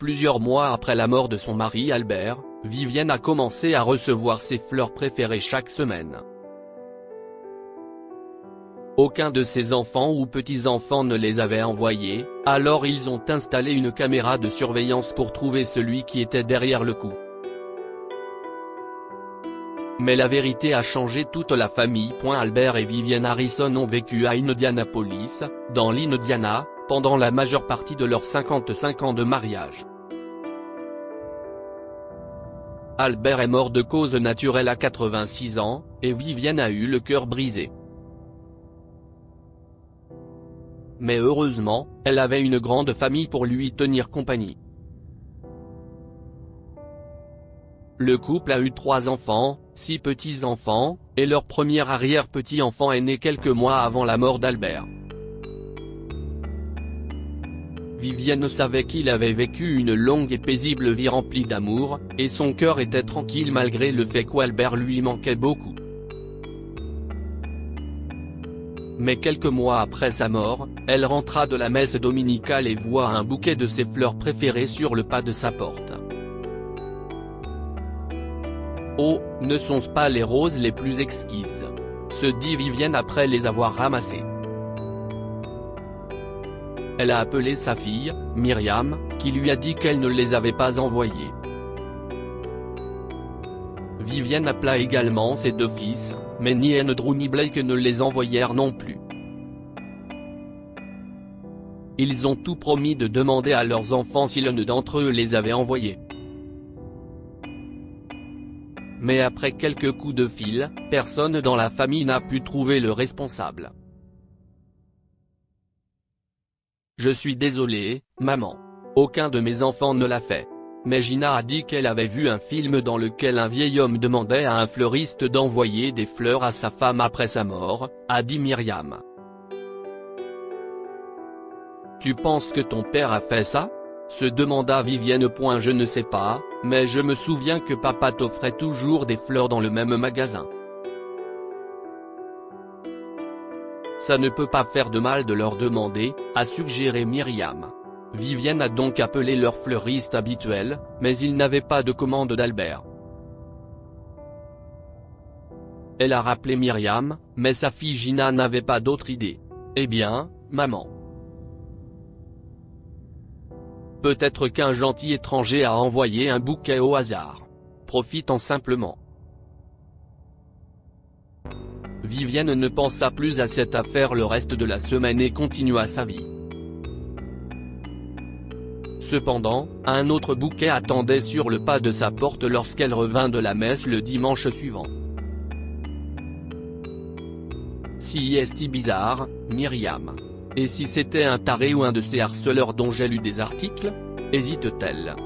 Plusieurs mois après la mort de son mari Albert, Vivienne a commencé à recevoir ses fleurs préférées chaque semaine. Aucun de ses enfants ou petits-enfants ne les avait envoyés, alors ils ont installé une caméra de surveillance pour trouver celui qui était derrière le coup. Mais la vérité a changé toute la famille. Albert et Vivienne Harrison ont vécu à Indianapolis, dans l'Indiana, pendant la majeure partie de leurs 55 ans de mariage. Albert est mort de cause naturelle à 86 ans, et Vivienne a eu le cœur brisé. Mais heureusement, elle avait une grande famille pour lui tenir compagnie. Le couple a eu 3 enfants, 6 petits-enfants, et leur premier arrière-petit-enfant est né quelques mois avant la mort d'Albert. Vivienne savait qu'il avait vécu une longue et paisible vie remplie d'amour, et son cœur était tranquille malgré le fait qu'Albert lui manquait beaucoup. Mais quelques mois après sa mort, elle rentra de la messe dominicale et voit un bouquet de ses fleurs préférées sur le pas de sa porte. Oh, ne sont-ce pas les roses les plus exquises, se dit Vivienne après les avoir ramassées. Elle a appelé sa fille, Myriam, qui lui a dit qu'elle ne les avait pas envoyées. Vivienne appela également ses 2 fils, mais ni Andrew ni Blake ne les envoyèrent non plus. Ils ont tout promis de demander à leurs enfants si l'un d'entre eux les avait envoyés. Mais après quelques coups de fil, personne dans la famille n'a pu trouver le responsable. Je suis désolée, maman. Aucun de mes enfants ne l'a fait. Mais Gina a dit qu'elle avait vu un film dans lequel un vieil homme demandait à un fleuriste d'envoyer des fleurs à sa femme après sa mort, a dit Myriam. Tu penses que ton père a fait ça ? Se demanda Vivienne. Je ne sais pas, mais je me souviens que papa t'offrait toujours des fleurs dans le même magasin. Ça ne peut pas faire de mal de leur demander, a suggéré Myriam. Vivienne a donc appelé leur fleuriste habituel, mais il n'avait pas de commande d'Albert. Elle a rappelé Myriam, mais sa fille Gina n'avait pas d'autre idée. Eh bien, maman. Peut-être qu'un gentil étranger a envoyé un bouquet au hasard. Profitant simplement. Vivienne ne pensa plus à cette affaire le reste de la semaine et continua sa vie. Cependant, un autre bouquet attendait sur le pas de sa porte lorsqu'elle revint de la messe le dimanche suivant. Si est bizarre, Myriam. Et si c'était un taré ou un de ces harceleurs dont j'ai lu des articles ? Hésite-t-elle.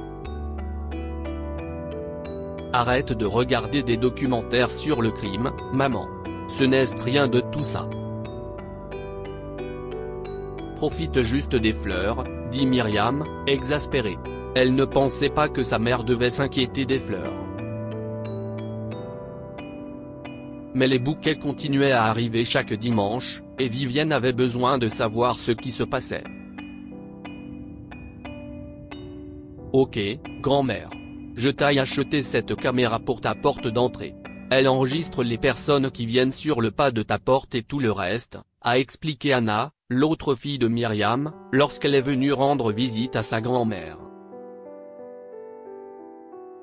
Arrête de regarder des documentaires sur le crime, maman. Ce n'est rien de tout ça. Profite juste des fleurs, dit Myriam, exaspérée. Elle ne pensait pas que sa mère devait s'inquiéter des fleurs. Mais les bouquets continuaient à arriver chaque dimanche, et Vivienne avait besoin de savoir ce qui se passait. Ok, grand-mère. Je t'ai acheté cette caméra pour ta porte d'entrée. Elle enregistre les personnes qui viennent sur le pas de ta porte et tout le reste, a expliqué Anna, l'autre fille de Myriam, lorsqu'elle est venue rendre visite à sa grand-mère.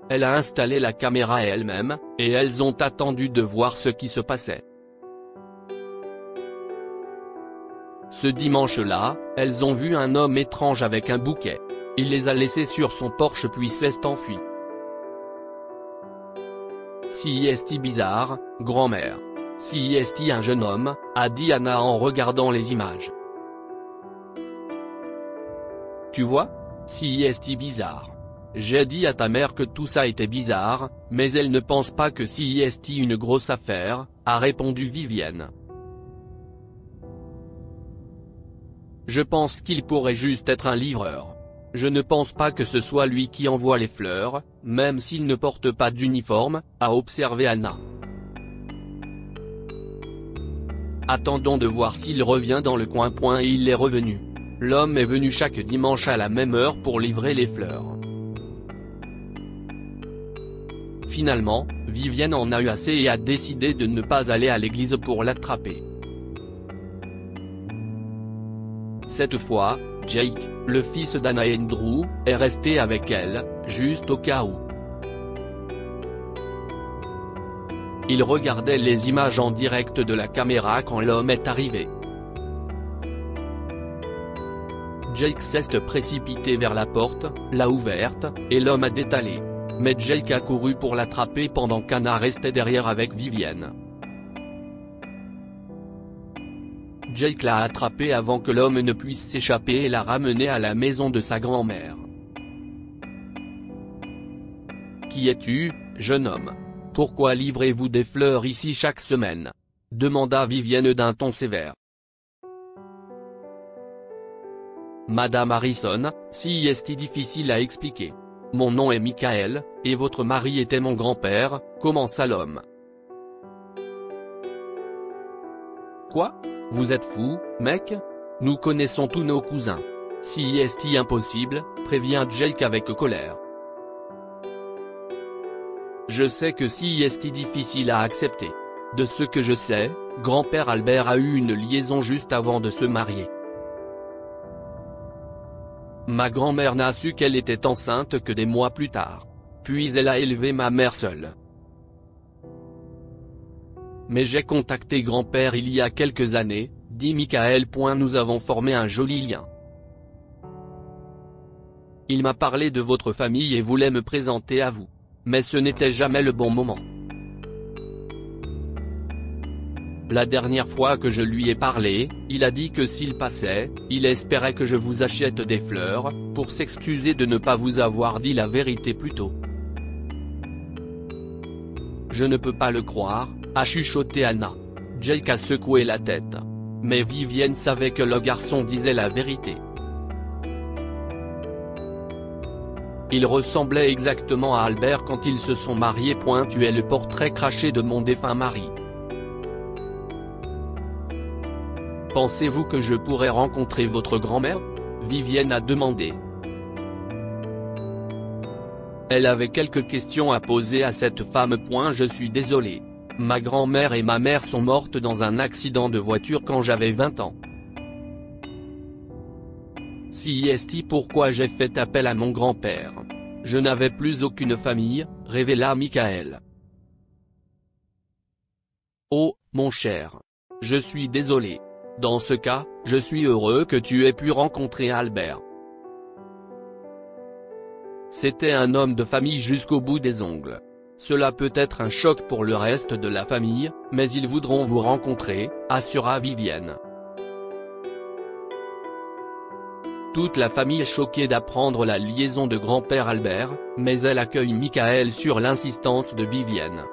Elle a installé la caméra elle-même, et elles ont attendu de voir ce qui se passait. Ce dimanche-là, elles ont vu un homme étrange avec un bouquet. Il les a laissés sur son porche puis s'est enfui. Si est bizarre, grand-mère. Si est un jeune homme, a dit Anna en regardant les images. Tu vois ? Si est bizarre. J'ai dit à ta mère que tout ça était bizarre, mais elle ne pense pas que si est une grosse affaire, a répondu Vivienne. Je pense qu'il pourrait juste être un livreur. Je ne pense pas que ce soit lui qui envoie les fleurs, même s'il ne porte pas d'uniforme, a observé Anna. Attendons de voir s'il revient dans le coin. Et il est revenu. L'homme est venu chaque dimanche à la même heure pour livrer les fleurs. Finalement, Vivienne en a eu assez et a décidé de ne pas aller à l'église pour l'attraper. Cette fois, Jake, le fils d'Anna et Andrew, est resté avec elle, juste au cas où. Il regardait les images en direct de la caméra quand l'homme est arrivé. Jake s'est précipité vers la porte, l'a ouverte, et l'homme a détalé. Mais Jake a couru pour l'attraper pendant qu'Anna restait derrière avec Vivienne. Jake l'a attrapé avant que l'homme ne puisse s'échapper et l'a ramené à la maison de sa grand-mère. « Qui es-tu, jeune homme ? Pourquoi livrez-vous des fleurs ici chaque semaine ?» demanda Vivienne d'un ton sévère. Madame Harrison, si est difficile à expliquer. Mon nom est Michael, et votre mari était mon grand-père, commença l'homme. Quoi ? Vous êtes fou, mec ? Nous connaissons tous nos cousins. Si est impossible, prévient Jake avec colère. Je sais que si est difficile à accepter. De ce que je sais, grand-père Albert a eu une liaison juste avant de se marier. Ma grand-mère n'a su qu'elle était enceinte que des mois plus tard. Puis elle a élevé ma mère seule. Mais j'ai contacté grand-père il y a quelques années, dit Michael. Nous avons formé un joli lien. Il m'a parlé de votre famille et voulait me présenter à vous. Mais ce n'était jamais le bon moment. La dernière fois que je lui ai parlé, il a dit que s'il passait, il espérait que je vous achète des fleurs, pour s'excuser de ne pas vous avoir dit la vérité plus tôt. Je ne peux pas le croire, a chuchoté Anna. Jake a secoué la tête. Mais Vivienne savait que le garçon disait la vérité. Il ressemblait exactement à Albert quand ils se sont mariés. Tu es le portrait craché de mon défunt mari. Pensez-vous que je pourrais rencontrer votre grand-mère ? Vivienne a demandé. Elle avait quelques questions à poser à cette femme. Je suis désolé. Ma grand-mère et ma mère sont mortes dans un accident de voiture quand j'avais 20 ans. Si est pourquoi j'ai fait appel à mon grand-père. Je n'avais plus aucune famille, révéla Michael. Oh, mon cher. Je suis désolé. Dans ce cas, je suis heureux que tu aies pu rencontrer Albert. C'était un homme de famille jusqu'au bout des ongles. Cela peut être un choc pour le reste de la famille, mais ils voudront vous rencontrer, assura Vivienne. Toute la famille est choquée d'apprendre la liaison de grand-père Albert, mais elle accueille Michael sur l'insistance de Vivienne.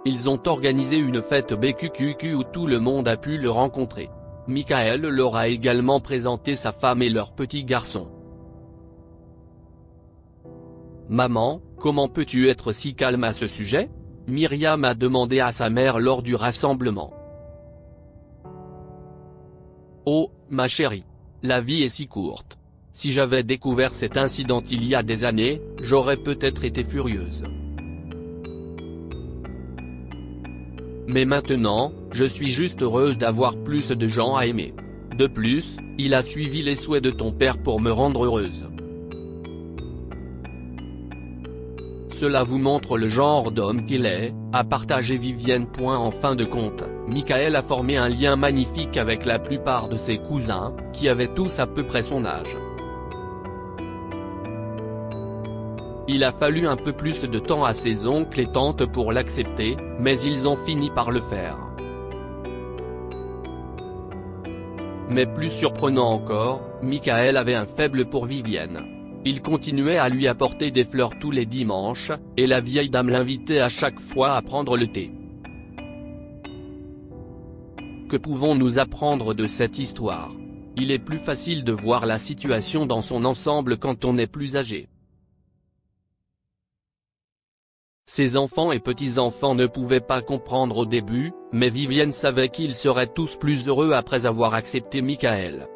Ils ont organisé une fête BQQQ où tout le monde a pu le rencontrer. Michael leur a également présenté sa femme et leur petit garçon. Maman, comment peux-tu être si calme à ce sujet ? Myriam a demandé à sa mère lors du rassemblement. Oh, ma chérie. La vie est si courte. Si j'avais découvert cet incident il y a des années, j'aurais peut-être été furieuse. Mais maintenant, je suis juste heureuse d'avoir plus de gens à aimer. De plus, il a suivi les souhaits de ton père pour me rendre heureuse. Cela vous montre le genre d'homme qu'il est, a partagé Vivienne. En fin de compte, Michael a formé un lien magnifique avec la plupart de ses cousins, qui avaient tous à peu près son âge. Il a fallu un peu plus de temps à ses oncles et tantes pour l'accepter, mais ils ont fini par le faire. Mais plus surprenant encore, Michael avait un faible pour Vivienne. Il continuait à lui apporter des fleurs tous les dimanches, et la vieille dame l'invitait à chaque fois à prendre le thé. Que pouvons-nous apprendre de cette histoire ? Il est plus facile de voir la situation dans son ensemble quand on est plus âgé. Ses enfants et petits-enfants ne pouvaient pas comprendre au début, mais Vivienne savait qu'ils seraient tous plus heureux après avoir accepté Michael.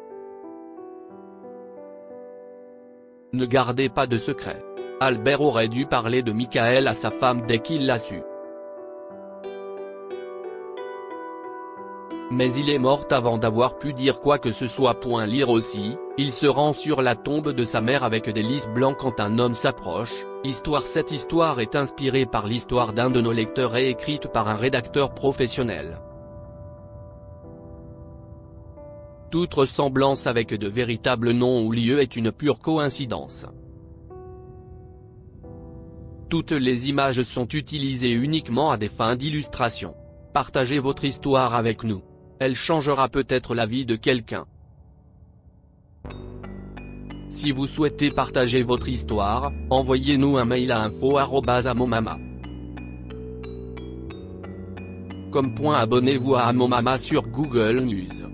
Ne gardez pas de secret. Albert aurait dû parler de Michael à sa femme dès qu'il l'a su. Mais il est mort avant d'avoir pu dire quoi que ce soit. Lire aussi, il se rend sur la tombe de sa mère avec des lys blancs quand un homme s'approche. Cette histoire est inspirée par l'histoire d'un de nos lecteurs et écrite par un rédacteur professionnel. Toute ressemblance avec de véritables noms ou lieux est une pure coïncidence. Toutes les images sont utilisées uniquement à des fins d'illustration. Partagez votre histoire avec nous. Elle changera peut-être la vie de quelqu'un. Si vous souhaitez partager votre histoire, envoyez-nous un mail à info@amomama.com. Abonnez-vous à Amomama sur Google News.